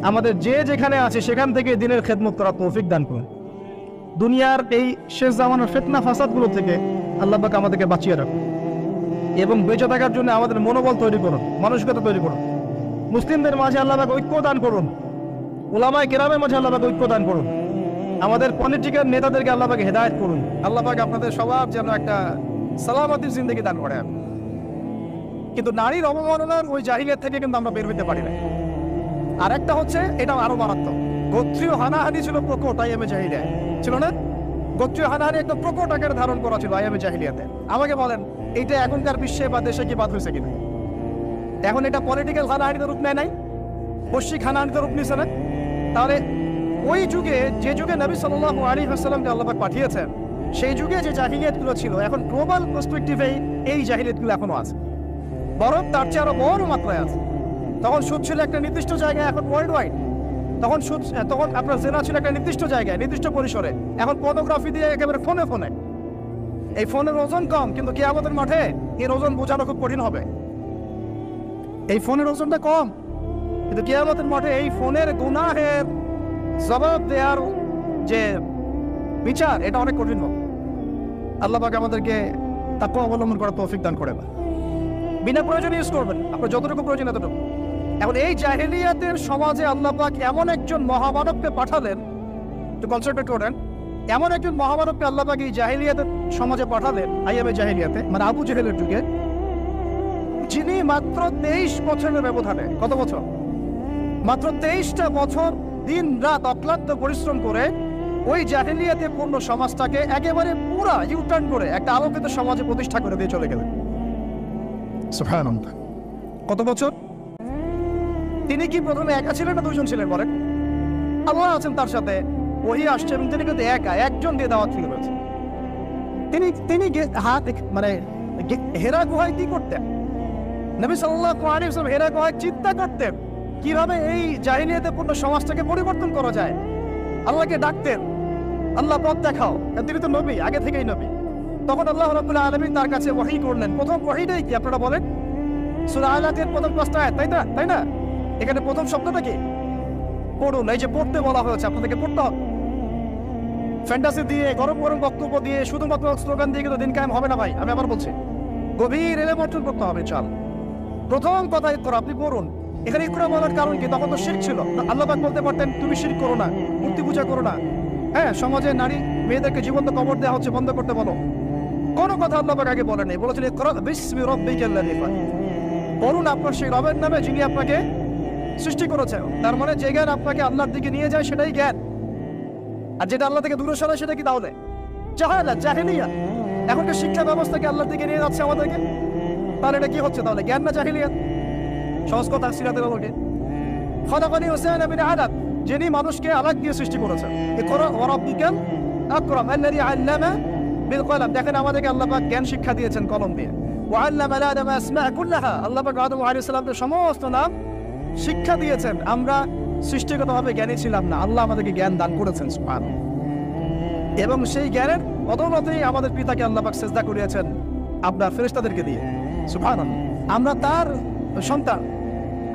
আমাদের যে যেখানে আছে সেখান থেকে দিনের খেদমত করার তৌফিক দান করুন। দুনিয়ার এই শেষ জামানার ফিতনা ফাসাদগুলো থেকে আল্লাহ পাক আমাদেরকে বাঁচিয়ে রাখুন, এবং বেঁচে থাকার জন্য আমাদের মনোবল তৈরি করুন, মানসিকতা তৈরি করুন। মুসলিমদের মাঝে আল্লাহ পাক ঐক্য দান করুন, উলামায়ে কেরামের মাঝে আল্লাহ পাক ঐক্য দান করুন, আমাদের পলিটিক্যাল নেতাদেরকে আল্লাহ পাক হেদায়েত করুন। আল্লাহ পাক আপনাদের সবার যেন একটা সালামতির জিন্দেগি দান করেন। কিন্তু নারীর অবমাননার ওই জাহিলিয়াত থেকে কিন্তু আমরা বের হতে পারি না। আর একটা হচ্ছে, এটা আরো মারাত্মক, গোত্রীয় হানাহানি ছিল প্রকট আইয়ামে জাহিলিয়াত, ছিল না? গোত্রীয় হানাহানি একটা প্রকট আকার ধারণ করা ছিল আইয়ামে জাহিলিয়াতে। আমাকে বলেন, এইটা এখনকার বিশ্বে বা দেশে কি বাদ হয়েছে কিনা? এখন এটা পলিটিক্যাল হানাহানিতে রূপ নেয় নাই, বৈশ্বিক হানাহানিতে রূপ নিছে না? তাহলে ওই যুগে, যে যুগে নবী সাল্লাল্লাহু আলাইহি ওয়াসাল্লামকে আল্লাহ পাক পাঠিয়েছেন, সেই যুগে যে জাহিলিয়াতগুলো ছিল, এখন গ্লোবাল পার্সপেক্টিভে এই জাহিলিয়াতগুলো এখনো আছে, বরং তার চেয়ে আরো বড় মাত্রায় আছে। তখন সুদ ছিল একটা নির্দিষ্ট জায়গায়, এখন ওয়ার্ল্ড ওয়াইড। তখন আপনার জেনা ছিল একটা নির্দিষ্ট জায়গায়, নির্দিষ্ট পরিসরে, এখন পর্নোগ্রাফি দিয়ে একেবারে ফোনে ফোনে। এই ফোনের ওজন কম, কিন্তু কিয়ামতের মাঠে এর ওজন বোঝানো খুব কঠিন হবে। এই ফোনের ওজনটা কম, কিন্তু কিয়ামতের মাঠে এই ফোনের গুনাহের জবাব দেওয়ার যে বিচার, এটা অনেক কঠিন হবে। আল্লাহ পাক আমাদেরকে তাকওয়া অবলম্বন করার তৌফিক দান করে। বিনা প্রয়োজনে ইউজ করবেন, আপনার যতটুকু প্রয়োজন এতটুকু। এখন এই জাহেলিয়াতের সমাজে আল্লাহ পাক এমন একজন মহামানবকে পাঠালেন, একটু কনসেন্ট্রেট করেন, এমন একজন মহামানবকে আল্লাহ পাক এই জাহেলিয়াতের সমাজে পাঠালেন, আইয়ামে জাহেলিয়াতে, মানে আবু জেহেলের যুগে, যিনি মাত্র 23 বছরের ব্যবধানে, কত বছর? মাত্র 23টা বছর দিন রাত অক্লান্ত পরিশ্রম করে ওই জাহেলিয়াতে পূর্ণ সমাজটাকে একেবারে পুরা ইউটার্ন করে একটা আলোকিত সমাজে প্রতিষ্ঠা করে দিয়ে চলে গেলেন। সুবহানাল্লাহ, কত বছর? তিনি কি প্রথমে একা ছিলেন না দুইজন ছিলেন বলেন? আল্লাহ আছেন তার সাথে, ওহী আসছে, এবং তিনি কিন্তু একা, একজন দিয়ে দাওয়াত শুরু করেছে। তিনি তিনি মানে হেরা গুহায় কি করতেন? নবী সাল্লাল্লাহু আলাইহি ওয়াসাল্লাম হেরা গুহায় চিন্তা করতেন কিভাবে এই জাহিলিয়াতপূর্ণ সমাজটাকে পরিবর্তন করা যায়। আল্লাহকে ডাকতেন, আল্লাহ পথ দেখাও। তিনি তো নবী, আগে থেকেই নবী। তখন আল্লাহ রাব্বুল আলামিন তার কাছে ওহী করলেন। প্রথম ওহীটাই কি আপনারা বলেন? সূরা আলাকের প্রথম 5টা আয়াত, তাই না? এখানে প্রথম শব্দটা কি? পড়ুন। এই যে পড়তে বলা হয়েছে, আপনাদেরকে পড়তে হবে। ফ্যান্টাসি দিয়ে, গরম গরম বক্তব্য দিয়ে, শুধুমাত্র স্লোগান দিয়ে কিন্তু দিন কায়েম হবে না ভাই। আমি আবার বলছি, গভীর এলেম অর্জন করতে হবে। চল, প্রথম কথা ইকরা, আপনি পড়ুন। এখানে ইকরা বলার কারণ কি? তখন তো শিরক ছিল। আল্লাহ পাক বলতে পারতেন তুমি শিরক করো না, মূর্তি পূজা করো না। হ্যাঁ, সমাজে নারী মেয়েদেরকে জীবন্ত কবর দেওয়া হচ্ছে, বন্ধ করতে বলো। কোনো কথা আল্লাহ পাক আগে বলেন নাই। বলেছেন ইকরা বিসমি রাব্বিকাল্লাযী খালাক, পড়ুন আপনার সেই রবের নামে যিনি আপনাকে সৃষ্টি করেছে। তার মানে যে জ্ঞান আপনাকে আল্লাহর দিকে নিয়ে যায় সেটাই জ্ঞান, আর যেটা আল্লাহ থেকে দূরে সরায় সেটা কি? তাহলে জাহালাত, জাহিলিয়াত। এখনকার শিক্ষা ব্যবস্থাকে আল্লাহর দিকে নিয়ে যাচ্ছে আমাদেরকে, তাহলে এটা কি হচ্ছে? তাহলে জ্ঞান না জাহিলিয়াত? সহজ কথা, সিরাতের আলোকে খালাকানি হুসাইন বিন আলাক, যিনি মানুষকে আলাক দিয়ে সৃষ্টি করেছেন। ইকরা ওয়া রাব্বিকাল আকরাম আল্লাযী আল্লামা বিল কলম। দেখেন আমাদেরকে আল্লাহ পাক জ্ঞান শিক্ষা দিয়েছেন কলম দিয়ে। ওয়া আল্লামা আদম আসমা কুল্লাহা, আল্লাহ পাক আদম আলাইহিস সালামকে সমস্ত নাম শিক্ষা দিয়েছেন। আমরা সৃষ্টিগতভাবে জ্ঞানী ছিলাম না, আল্লাহ আমাদেরকে জ্ঞান দান করেছেন সুবহানাল্লাহ। এবং সেই জ্ঞানের বদৌলতেই আমাদের পিতাকে আল্লাহ পাক সিজদা করিয়েছেন আপনার ফেরেশতাদেরকে দিয়ে সুবহানাল্লাহ। আমরা তার সন্তান।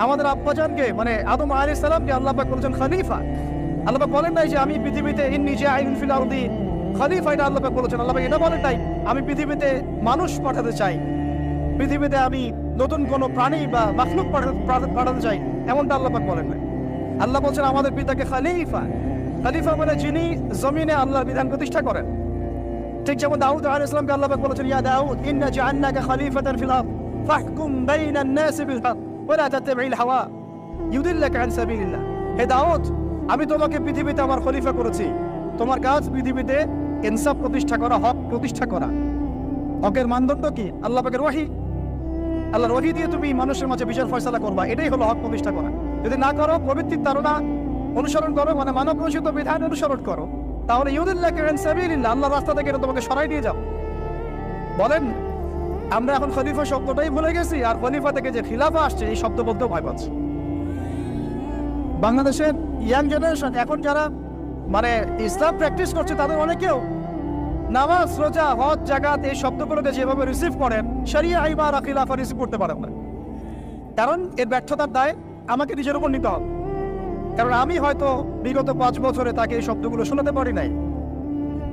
আমাদের আব্বাজানকে মানে আদম আলাইহিস সালামকে আল্লাহ পাক বলেছেন খলিফা। আল্লাহ পাক বলেন নাই যে আমি পৃথিবীতে ইন্নী জাইলুন ফিল আরদি খলিফা, এটা আল্লাহ পাক বলেছেন। আল্লাহ পাক এটা বলেন নাই আমি পৃথিবীতে মানুষ পাঠাতে চাই, পৃথিবীতে আমি নতুন কোনো প্রাণী বা মাখলুক পাঠাতে চাই, এমনটা আল্লাহ পাক বলেন নাই। আল্লাহ বলছেন আমাদের পিতাকে খলিফা। খলিফা মানে যিনি জমিনে আল্লাহর বিধান প্রতিষ্ঠা করেন। ঠিক যেমন দাউদ আলাইহিস সালামকে আল্লাহ পাক বলেছেন ইয়া দাউদ ইন্না জাআলনাকা খলিফাতান ফিল আরদ ফাহকুম বাইনান নাসি বিল হক ওয়া লা তাত্তাবি'ল হাওয়া ইউদিল্লাকা আন সাবিলিল্লাহ। হে দাউদ, আমি তোমাকে পৃথিবীতে আমার খলিফা করেছি, তোমার কাজ পৃথিবীতে ইনসাফ প্রতিষ্ঠা করা, হক প্রতিষ্ঠা করা। হকের মানদণ্ড কি? আল্লাহ পাকের ওহী। আল্লাহর ওহী দিয়ে তুমি মানুষের মাঝে বিচার ফয়সালা করবা, এটাই হলো হক প্রতিষ্ঠা করা। যদি না করো, প্রবৃত্তির ধারণা অনুসরণ করো, মানে মানব রচিত বিধান অনুসরণ করো, তাহলে ইউদিল্লাকা আন সাবিলিল্লাহ, আল্লাহর রাস্তা থেকে এটা তোমাকে সরাই দিয়ে যাও। বলেন আমরা এখন খলিফা শব্দটাই ভুলে গেছি, আর খলিফা থেকে যে খিলাফা আসছে এই শব্দ বলতেও ভয় পাচ্ছি। বাংলাদেশের ইয়াং জেনারেশন এখন যারা মানে ইসলাম প্র্যাকটিস করছে তাদের অনেকেও নামাজ, রোজা, হজ, জাকাত এই শব্দগুলোকে যেভাবে রিসিভ করেন, শরিয়া, ইবাদত, খিলাফা রিসিভ করতে পারেন না। কারণ এর ব্যর্থতার দায় আমাকে নিজের উপর নিতে হবে। কারণ আমি হয়তো বিগত 5 বছরে তাকে এই শব্দগুলো শোনাতে পারি নাই।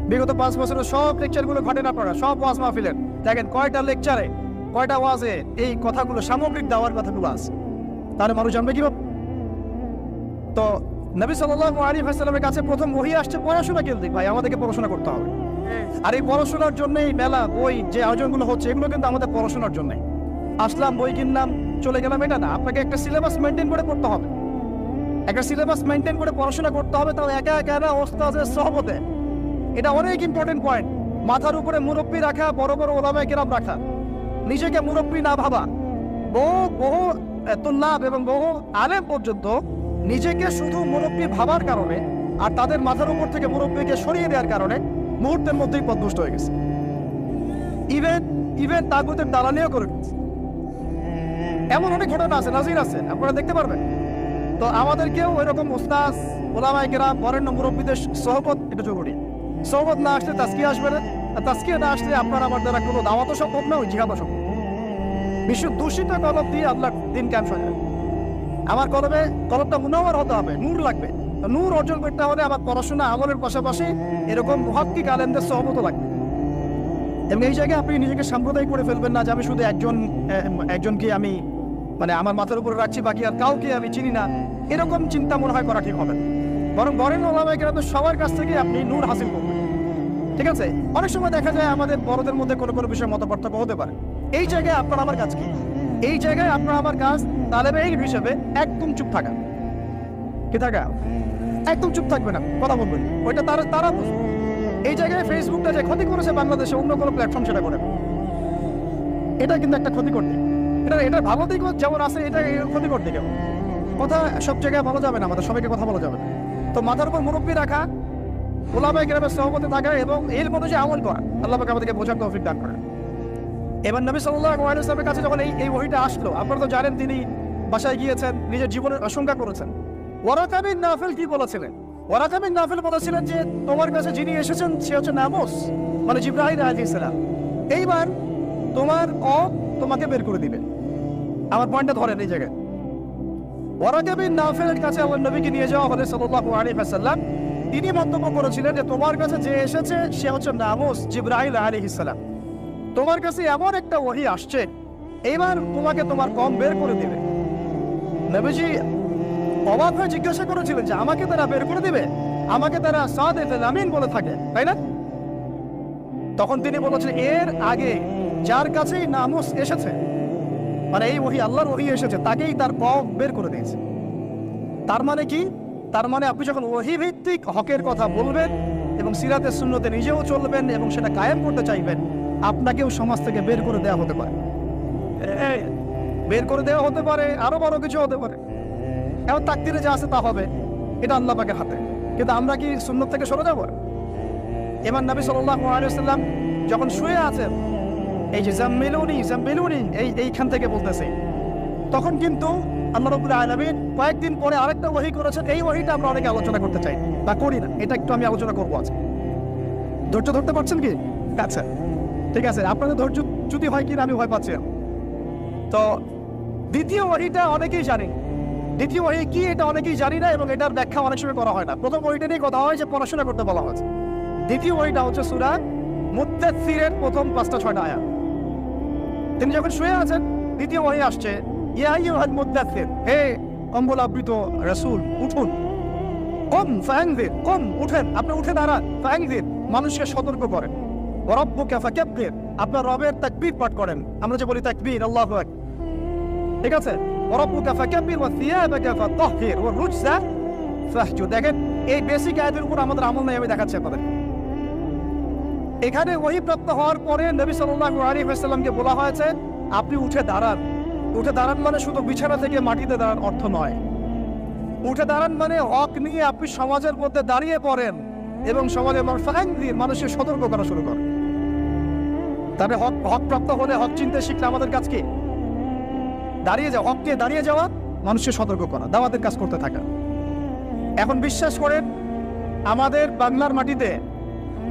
বিগত 5 বছরের সব লেকচারগুলো ঘটেন আপনারা, সব ওয়াজ মাহফিলের দেখেন কয়টা লেকচারে, কয়টা ওয়াজে এই কথাগুলো, সামগ্রিক দাওয়ার কথাগুলো আছে। তাহলে মানুষ জানবে কিভাবে? তো নবী সাল্লাল্লাহু আলাইহি ওয়াসাল্লামের কাছে প্রথম ওহী আসছে পড়াশোনা কেন্দ্রিক। ভাই আমাদেরকে পড়াশোনা করতে হবে, আর এই পড়াশোনার জন্যই মেলা, বই, যে আয়োজনগুলো হচ্ছে এগুলো কিন্তু আমাদের পড়াশোনার জন্যই। আসলাম, বই কিনলাম, চলে গেলাম, এটা না। আপনাকে একটা সিলেবাস মেনটেন করে পড়তে হবে, একটা সিলেবাস মেনটেন করে পড়াশোনা করতে হবে। তাও একা একা না, ওস্তাদের সহবতে। এটা অনেক ইম্পর্টেন্ট পয়েন্ট। মাথার উপরে মুরব্বী রাখা, বড় বড় ওলামায়ে কেরাম রাখা, নিজেকে মুরব্বী না ভাবা। বহু তুল্লাব এবং বহু আলেম পর্যন্ত নিজেকে শুধু মুরব্বী ভাবার কারণে আর তাদের মাথার উপর থেকে মুরব্বীকে সরিয়ে দেওয়ার কারণে মুহূর্তের মধ্যেই পথভ্রষ্ট হয়ে গেছে। ইভেন তাগুতের দালালিও করে ফেলছে। এমন অনেক ঘটনা আছে, নাজির আছে, আপনারা দেখতে পারবেন। তো আমাদেরকেও ওইরকম উস্তাদ, ওলামায়ে কেরাম, বরেণ্য মুরব্বীদের সহবত এটা জরুরি। সহবত না আসলে তাজকিয়া আসবে না, আর তাজকিয়া না আসলে আপনার আমার দ্বারা কোনো দাওয়াতও সম্ভব না, ওই জিহাদও সম্ভব। বিশ্ব দূষিত কলম দিয়ে আল্লাহর দিন কায়েম সাজায়। আমার কলমটা মুনাওয়ার হতে হবে, নূর লাগবে। নূর অর্জন করতে হলে আমার পড়াশোনা আমলের পাশাপাশি এরকম মুহাক্কিক আলেমদের সহবত লাগবে। এবং এই জায়গায় আপনি নিজেকে সাম্প্রদায়িক করে ফেলবেন না যে আমি শুধু একজনকে আমি মানে আমার মাথার উপরে রাখছি, বাকি আর কাউকে আমি চিনি না। এরকম চিন্তা মনে হয় করা ঠিক হবে না। বরং বরেণ্য ওলামায়ে কেরাম সবার কাছ থেকে আপনি নূর হাসিল করবেন। ঠিক আছে? অনেক সময় দেখা যায় আমাদের বড়দের মধ্যে কোনো কোনো বিষয়ে মতপার্থক্য হতে পারে। এই জায়গায় আপনার আমার কাজ কি? এই জায়গায় আপনার আমার কাজ তালেবে ইলম হিসেবে একদম চুপ থাকা। কি থাকা? একদম চুপ থাকবে না, কথা বলবেন। ওইটা তারা বুঝবে। এই জায়গায় ফেসবুকটা যে ক্ষতি করেছে বাংলাদেশে, অন্য কোনো প্ল্যাটফর্ম সেটা করে, এটা কিন্তু একটা ক্ষতি করতে। এটা ভালো দিক যেমন আছে, এটা ক্ষতি করতে কেউ কথা সব জায়গায় ভালো যাবে না, আমাদের সবাইকে কথা বলা যাবে না। তো মাথার উপর মুরব্বী রাখা, উলামায়ে কেরামের সহমতে থাকা এবং এর অনুযায়ী আমল করা। আল্লাহ পাক আমাদেরকে বোঝার তৌফিক দান করেন। এবার নবী সাল্লাল্লাহু আলাইহি ওয়াসাল্লামের কাছে যখন এই ওহীটা আসলো, আপনারা তো জানেন তিনি বাসায় গিয়েছেন, নিজের জীবনের আশঙ্কা করেছেন। ওয়ারাকা বিন নাফিল কি বলেছিলেন? ওয়ারাকা বিন নাফিল বলেছিলেন যে তোমার কাছে যিনি এসেছেন সে হচ্ছে নামুস, মানে জিবরাইল আলাইহিস সালাম। এইবার তোমার তোমাকে বের করে দিবে। আমার পয়েন্টটা ধরেন এই জায়গায়। ওয়ারাকা বিন নাফিলের কাছে আমার নবীকে নিয়ে যাওয়া হলে সাল্লাল্লাহু আলাইহি ওয়াসাল্লাম, তিনি মন্তব্য করেছিলেন যে তোমার কাছে যে এসেছে সে হচ্ছে নামুস, জিবরাইল আলাইহিস সালাম। তোমার কাছে এমন একটা ওহী আসছে, এইবার তোমাকে তোমার কম বের করে দিবে। নবীজি অবাক হয়ে জিজ্ঞাসা করেছিলেন যে আমাকে তারা বের করে দিবে? আমাকে তারা সাদিকুল আমিন বলে থাকে, তাই না? তখন তিনি বলেছিলেন এর আগে যার কাছেই নামুস এসেছে, মানে এই ওহী আল্লাহর ওহী এসেছে, তাকেই তার কম বের করে দিয়েছে। তার মানে কি? তার মানে আপনি যখন ওহী ভিত্তিক হকের কথা বলবেন এবং সিরাতে সুন্নতে নিজেও চলবেন এবং সেটা কায়েম করতে চাইবেন, আপনাকেও সমাজ থেকে বের করে দেওয়া হতে পারে। বের করে দেওয়া হতে পারে, আরো বড় কিছু হতে পারে। এখন তাকদিরে যা আছে তা হবে, এটা আল্লাহ পাকের হাতে। কিন্তু আমরা কি সুন্নত থেকে সরে যাব? এবার নবী সাল্লাল্লাহু আলাইহি ওয়াসাল্লাম যখন শুয়ে আছেন, এই যে জাম্মিলুনি জাম্মিলুনি এইখান থেকে বলতেছে, তখন কিন্তু আল্লাহ রাব্বুল আলামিন কয়েকদিন পরে আরেকটা ওহী করেছেন। এই ওহীটা আমরা অনেকে আলোচনা করতে চাই বা করি না, এটা একটু আমি আলোচনা করবো আজকে। ধৈর্য ধরতে পারছেন কি? আচ্ছা ঠিক আছে, আপনাদের ধৈর্য যদি হয় কিনা আমি ভয় পাচ্ছি। তো দ্বিতীয় ওহীটা অনেকেই জানি, দ্বিতীয় ওহী কি এটা অনেকেই জানি না এবং এটার ব্যাখ্যা অনেক সময় করা হয় না। প্রথম ওহীটা নিয়ে কথা হয় যে পড়াশোনা করতে বলা হয়েছে। দ্বিতীয় ওহীটা হচ্ছে সূরা মুদ্দাসসিরের প্রথম 5-6 আয়াত। তিনি যখন শুয়ে আছেন, দ্বিতীয় ওহী আসছে, ইয়া আইয়ুহাল মুদ্দাসসির, হে কম্বলাবৃত রাসূল উঠুন। কুম ফাআনযির, কুম উঠেন, আপনি উঠে দাঁড়ান। ফাআনযির, মানুষকে সতর্ক করেন। ওয়া রাব্বুকা ফাকাব্বির, আপনার রবের তাকবীর পাঠ করেন। আমরা যে বলি তাকবীর, আল্লাহু আকবার, ঠিক আছে? ওয়া রাব্বুকা ফাকাব্বির ওয়া সিয়াবাকা ফাতাহহির ওয়া রুজসা ফাহজুর। দেখেন এই বেসিক আয়াতের উপর আমাদের আমল নাই, আমি দেখাচ্ছি আপনাদের। এখানে ওহী প্রাপ্ত হওয়ার পরে নবী সাল্লাল্লাহু আলাইহি ওয়াসাল্লামকে বলা হয়েছে আপনি উঠে দাঁড়ান। উঠে দাঁড়ান মানে শুধু বিছানা থেকে মাটিতে দাঁড়ান অর্থ নয়। উঠে দাঁড়ান মানে হক নিয়ে আপনি সমাজের মধ্যে দাঁড়িয়ে পড়েন এবং সমাজের মানুষের সতর্ক করা শুরু করেন। তবে হক প্রাপ্ত হলে, হক চিনতে শিখলে আমাদের কাজ কি? দাঁড়িয়ে যাওয়া, হককে দাঁড়িয়ে যাওয়া, মানুষকে সতর্ক করা, দাওয়াতের কাজ করতে থাকা। এখন বিশ্বাস করেন আমাদের বাংলার মাটিতে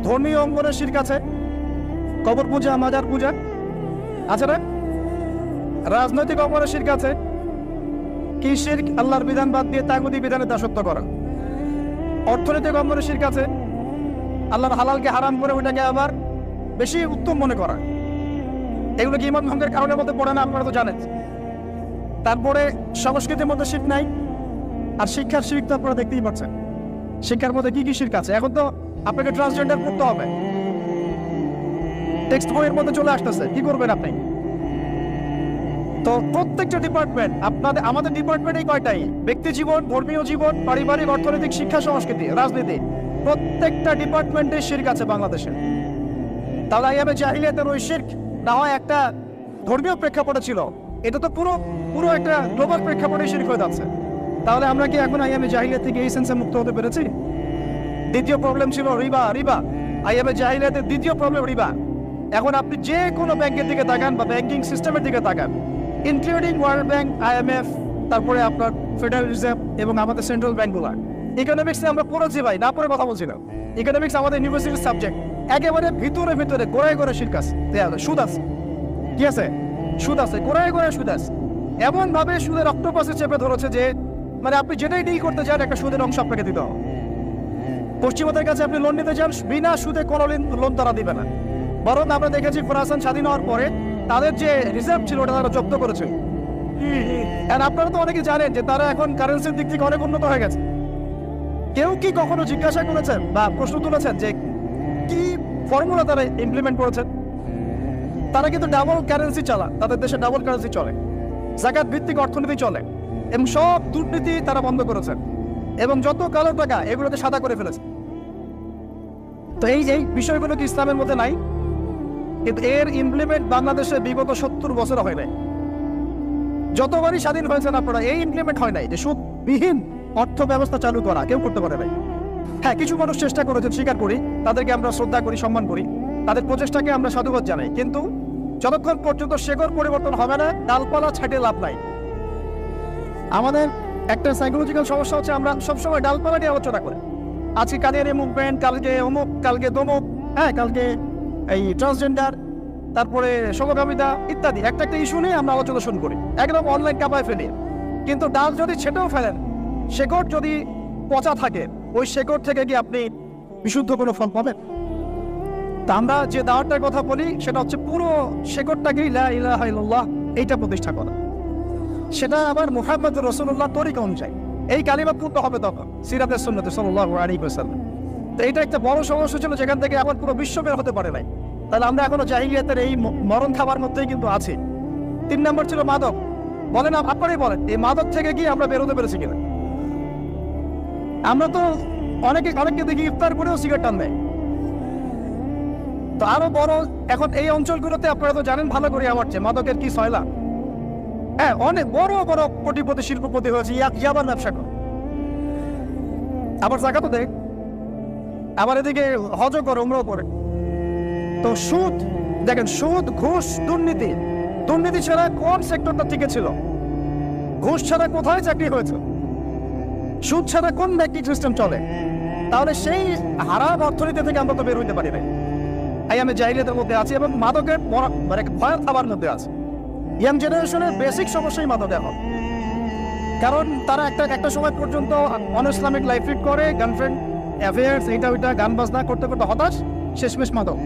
ধর্মীয় অঙ্গনের শিরক আছে, কবর পূজা, মাজার পূজা আছে না? রাজনৈতিক অঙ্গনের শিরক আছে। কি শিরক? আল্লাহর বিধান বাদ দিয়ে তাগুতি বিধানে দাসত্ব করা। অর্থনৈতিক অঙ্গনের শিরক আছে, আল্লাহর হালালকে হারাম করে ওটাকে আবার বেশি উত্তম মনে করা। এগুলো কি ঈমান ভঙ্গের কারণের মধ্যে পড়ে না? আপনারা তো জানেন। তারপরে সংস্কৃতির মধ্যে শিরক নাই, আর শিক্ষার শিরক তো আপনারা দেখতেই পাচ্ছেন। শিক্ষার মধ্যে কি কি শিরক আছে? এখন তো আপনাকে ট্রান্সজেন্ডার করতে হবে, টেক্সট বইয়ের মধ্যে চলে আসতেছে, কি করবেন আপনি? তো প্রত্যেকটা ডিপার্টমেন্ট, আমাদের ডিপার্টমেন্ট এই কয়টাই, ব্যক্তি জীবন, ধর্মীয় জীবন, পারিবারিক, অর্থনৈতিক, শিক্ষা, সংস্কৃতি, রাজনীতি, প্রত্যেকটা ডিপার্টমেন্টে শিরক আছে বাংলাদেশে। তাহলে আইয়ামে জাহিলিয়াতের ওই শিরক না হয় একটা ধর্মীয় প্রেক্ষাপটে ছিল, এটা তো পুরো একটা গ্লোবাল প্রেক্ষাপটে শিরক হয়ে যাচ্ছে। তাহলে আমরা কি এখন আইয়ামে জাহিলিয়াত থেকে এই সেন্সে মুক্ত হতে পেরেছি? দ্বিতীয় প্রবলেম ছিল রিবা। আইয়ামে জাহিলিয়াতের দ্বিতীয় প্রবলেম রিবা। এখন আপনি যে কোনো ব্যাংকের দিকে তাকান বা ব্যাংকিং সিস্টেমের দিকে তাকান, ইনক্লুডিং ওয়ার্ল্ড ব্যাংক, IMF, তারপরে আপনার ফেডারেল রিজার্ভ এবং আমাদের সেন্ট্রাল ব্যাংকগুলো। ইকোনমিক্সে আমরা পড়েছি ভাই, না পড়ে কথা বলছি না। ইকোনমিক্স আমাদের ইউনিভার্সিটির সাবজেক্ট। একেবারে ভিতরে গোড়ায় সুদ আছে, সুদ আছে, কি আছে? সুদ আছে, গোড়ায় সুদ আছে। এমন ভাবে সুদের অক্টোপাসে চেপে ধরেছে যে মানে আপনি যেটাই ডিল করতে চান একটা সুদের অংশ আপনাকে দিতে হবে। পশ্চিমাদের কাছে আপনি লোন নিতে চান, বিনা সুদে কোনো লোন তারা দিবে না। বরং আমরা দেখেছি খোরাসান স্বাধীন হওয়ার পরে তাদের যে রিজার্ভ ছিল ওটা তারা জব্দ করেছে। আর আপনারা তো অনেকে জানেন যে তারা এখন কারেন্সির দিক থেকে অনেক উন্নত হয়ে গেছে। কেউ কি কখনো জিজ্ঞাসা করেছেন বা প্রশ্ন তুলেছেন যে কি ফর্মুলা তারা ইমপ্লিমেন্ট করেছেন? তারা কিন্তু ডাবল কারেন্সি চালান, তাদের দেশে ডাবল কারেন্সি চলে, জাকাত ভিত্তিক অর্থনীতি চলে এবং সব দুর্নীতি তারা বন্ধ করেছেন এবং যত কালো টাকা এগুলোতে সাদা করে ফেলেছে। তো এই বিষয়গুলো কি ইসলামের মধ্যে নাই? কিন্তু এর ইমপ্লিমেন্ট বাংলাদেশে বিগত 70 বছর হয় নাই। যতবারই স্বাধীন হয়েছেন আপনারা, এই ইমপ্লিমেন্ট হয় নাই যে সুদবিহীন অর্থ ব্যবস্থা চালু করা কেউ করতে পারে নাই। হ্যাঁ, কিছু মানুষ চেষ্টা করেছে, স্বীকার করি, তাদেরকে আমরা শ্রদ্ধা করি, সম্মান করি, তাদের প্রচেষ্টাকে আমরা সাধুবাদ জানাই, কিন্তু যতক্ষণ পর্যন্ত শেকড় পরিবর্তন হবে না, ডালপালা ছাঁটে লাভ নাই। আমাদের একটা সাইকোলজিক্যাল সমস্যা হচ্ছে আমরা সবসময় ডালপালা নিয়ে আলোচনা করি। আজকে কাদের মুভমেন্ট, কালকে অমুক, কালকে তমুক, হ্যাঁ কালকে এই ট্রান্সজেন্ডার, তারপরে সমকামিতা ইত্যাদি একটা একটা ইস্যু নিয়ে আমরা আলোচনা শুরু করি, একদম অনলাইন কাপায় ফেলি। কিন্তু ডাল যদি ছেটেও ফেলেন, শেকড় যদি পচা থাকে, ওই শেকড় থেকে কি আপনি বিশুদ্ধ কোনো ফল পাবেন? তা আমরা যে দাওয়াতটার কথা বলি সেটা হচ্ছে পুরো শেকড়টাকেই লা ইলাহা ইল্লাল্লাহ এইটা প্রতিষ্ঠা করা, সেটা আবার মুহাম্মদ রাসূলুল্লাহ তরিকা অনুযায়ী। এই কালিমা পূর্ণ হবে তখন সিরাতের সুন্নতে সাল্লাল্লাহু আলাইহি ওয়াসাল্লাম। তো এটা একটা বড় সমস্যা ছিল, যেখান থেকে আবার পুরো বিশ্ব বের হতে পারে নাই। তাহলে আমরা এখনো জাহিলিয়াতের এই মরণ খাবার মধ্যেই কিন্তু আছি। 3 নম্বর ছিল মাদক। বলেন, আপনারাই বলেন, এই মাদক থেকে কি আমরা বেরোতে পেরেছি কিনা? আমরা তো অনেককে দেখি ইফতার করেও সিগারেট টান দেয়। তো আরো বড়, এখন এই অঞ্চলগুলোতে আপনারা তো জানেন ভালো করে আমার চেয়ে মাদকের কি সয়লা। হ্যাঁ, অনেক বড় বড় কোটিপতি শিল্পপতি হয়েছে ইয়াবার ব্যবসা করে, আবার জাকাতও দেয়, আবার এদিকে হজও করে, উমরাও করে। তো সুদ দেখেন, সুদ, ঘুষ, দুর্নীতি ছাড়া কোন সেক্টরটা টিকে ছিল? ঘুষ ছাড়া কোথায় চাকরি হয়েছে? সুদ ছাড়া কোন ব্যাংকিং সিস্টেম চলে? তাহলে সেই হারাম অর্থনীতি থেকে আমরা তো বের হইতে পারি না। আমি জাহিলিয়াতের মধ্যে আছি এবং মাদকের মানে ভয়াল খাবার মধ্যে আছে। ইয়াং জেনারেশনের বেসিক সমস্যাই মাদক এখন, কারণ তারা একটা সময় পর্যন্ত অন ইসলামিক লাইফ লিড করে, গার্লফ্রেন্ড অ্যাফেয়ার্স, এইটা ওইটা, গান বাজনা করতে করতে হতাশ, শেষমেশ মাদক।